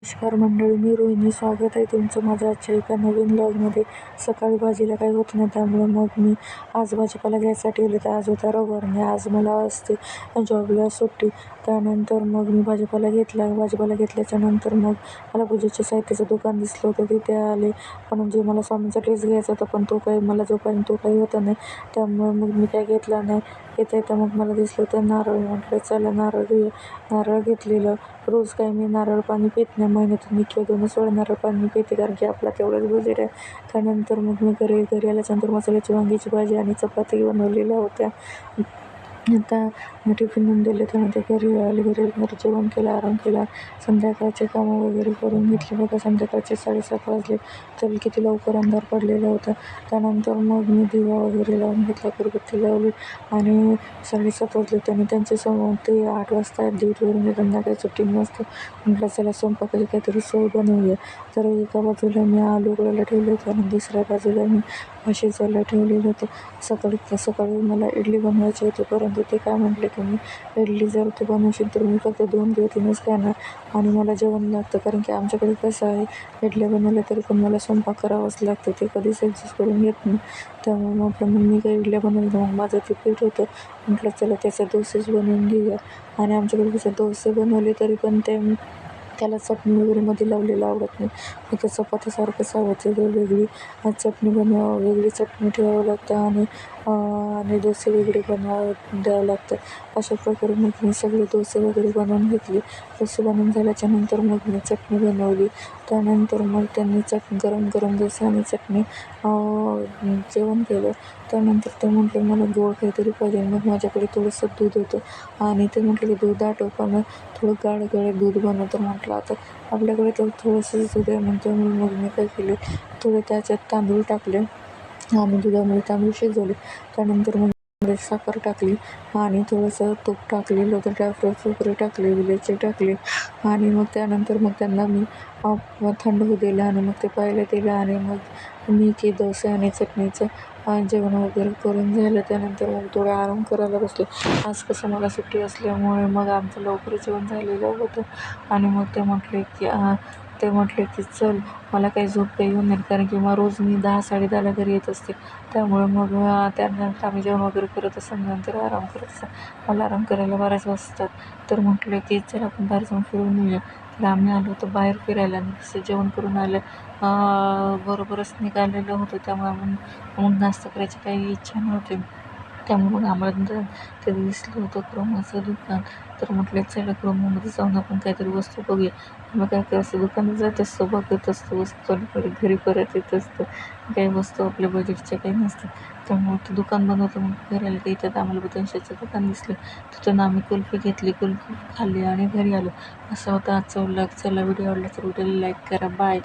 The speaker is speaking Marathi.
नमस्कार मंडळी, मी रोहिणी. स्वागत आहे तुमचं माझ्या आजच्या एका नवीन व्लॉगमध्ये. सकाळी भाजीला काही होत नाही, त्यामुळे मग मी आज भाजीपाला घ्यायसाठी गेले. तर आज होता रविवार आणि आज मला असते जॉबला सुट्टी. त्यानंतर मग मी भाजीपाला घेतला. भाजीपाला घेतल्याच्या नंतर मग मला पूजेच्या साहित्याचं दुकान दिसलं होतं, तिथे आले. पण जे मला स्वामींचा ड्रेस घ्यायचा होता, पण तो काही मला जोपर्यंत तो काही होता नाही, त्यामुळे मग मी काय घेतला नाही. येता मग मला दिसलं होतं नारळ. म्हटलं चला नारळ घेऊया. नारळ घेतलेलं. रोज काही मी नारळ पाणी पित नाही, महिन्यातून 1 किंवा 2 वेळा नारळ पाणी पिते, कारण की आपला तेवढंच बजेट आहे. त्यानंतर मग मी घरी आल्याच्यानंतर मसाल्याची वांग्याची भाजी आणि चपाती बनवलेल्या होत्या. आता मी टिफिन दिले. त्यानंतर घरी आले. घरी जेवण केलं, आराम केला. संध्याकाळचे कामं वगैरे करून घेतले. बघा संध्याकाळचे 7:30 वाजले. तर किती लवकर अंधार पडलेला होता. त्यानंतर मग मी दिवा वगैरे लावून घेतला, अगरबत्ती लावली आणि 7:30 वाजले. त्याने त्यांचे समोर ते 8 वाजता ड्युटीवरून त्यांना काही सुट्टी नसतं. म्हटलं चला स्वयंपाकाची काहीतरी सोय बनवूया. तर एका बाजूला मी आलू उकडायला ठेवले होते आणि दुसऱ्या बाजूला मी शिजायला ठेवलेलं होतं. सकाळी मला इडली बनवायची होती, परंतु ते काय म्हटले की मी इडली जर तू बनवशील तर मी फक्त 2 किंवा 3च खाणार आणि मला जेवण लागतं, कारण की आमच्याकडे कसं आहे, इडल्या बनवल्या तरी पण मला स्वयंपाक करावाच लागतं. ते कधीच ॲडजस्ट करून घेत नाही. त्यामुळे म्हटलं मग मी काही इडल्या बनवलं. मग माझं ते पीठ होतं. म्हटलं चला त्याचे डोसेच बनवून घेऊया. आणि आमच्याकडे कसं डोसे बनवले तरी पण त्याला चटणी वगैरे मध्ये लावलेलं आवडत नाही. मग त्या चपातीसारखंच आवडतं. तर वेगळी चटणी वेगळी चटणी ठेवावं लागतं आणि डोसे वेगळे द्यावं लागतं. अशा प्रकारे मग मी सगळे डोसे वगैरे बनवून घेतले. डोसे बनवून झाल्याच्यानंतर मग मी चटणी बनवली. त्यानंतर मग त्यांनी गरम डोसे आणि चटणी जेवण केलं. त्यानंतर ते म्हटले मला गोड काहीतरी पाहिजे. मग माझ्याकडे थोडंसं दूध होतं आणि ते म्हटले की दूध आटव, पण थोडं गाढ दूध बनवतं. म्हटलं आता आपल्याकडे तर थोडंसंच दूध आहे म्हणतो. मग मी काय केले, थोडे त्याच्यात तांदूळ टाकले आणि दुधामध्ये तांदूळ शिजवले. त्यानंतर मग साखर टाकली आणि थोडंसं तूप टाकलेलं होतं, ड्रायफ्रूट्स वगैरे टाकले, विलायची टाकली आणि मग त्यानंतर मग त्यांना मी थंड होऊ दिलं आणि मग ते प्यायला दिलं. आणि मग मी की डोसे आणि चटणीचं जेवण वगैरे करून झालं. त्यानंतर मग थोडा आराम करायला बसले. आज कसं मला सुट्टी असल्यामुळे मग आमचं लवकर जेवण झालेलं होतं. आणि मग ते म्हटले की चल, मला काही झोप काही येऊन नाही, कारण की मग रोज मी 10-10:30ला घरी येत असते. त्यामुळे मग त्यानंतर आम्ही जेवण वगैरे करत असं नंतर आराम करत असं मला आराम करायला 12 वाजतात. तर म्हटलं की चल आपण बाहेर जाऊन फिरून येऊया. तर आम्ही आलो होतो बाहेर फिरायला आणि तसं जेवण करून आलं बरोबरच निघालेलं होतं. त्यामुळे मग नाश्ता करायची काही इच्छा नव्हती. त्यामुळे मग आम्हाला ते दिसलं होतं क्रोमाचं दुकान. तर म्हटलं चला क्रोमामध्ये जाऊन आपण काहीतरी वस्तू बघूया. मग काय करायचं, दुकानात जात असतो, बघत असतो वस्तू आणि घरी परत येत असतं. काही वस्तू आपल्या बजेटच्या काही नसतात. त्यामुळे ते दुकान बंद होतं. मग घरी आलं की इथं आम्हाला बदनशाचं दुकान दिसलं. तिथून आम्ही कुल्फी घेतली, कुल्फी खाल्ली आणि घरी आलो. असं होतं आजचा व्लॉग. चला व्हिडिओ आवडला तर व्हिडिओला लाईक करा. बाय.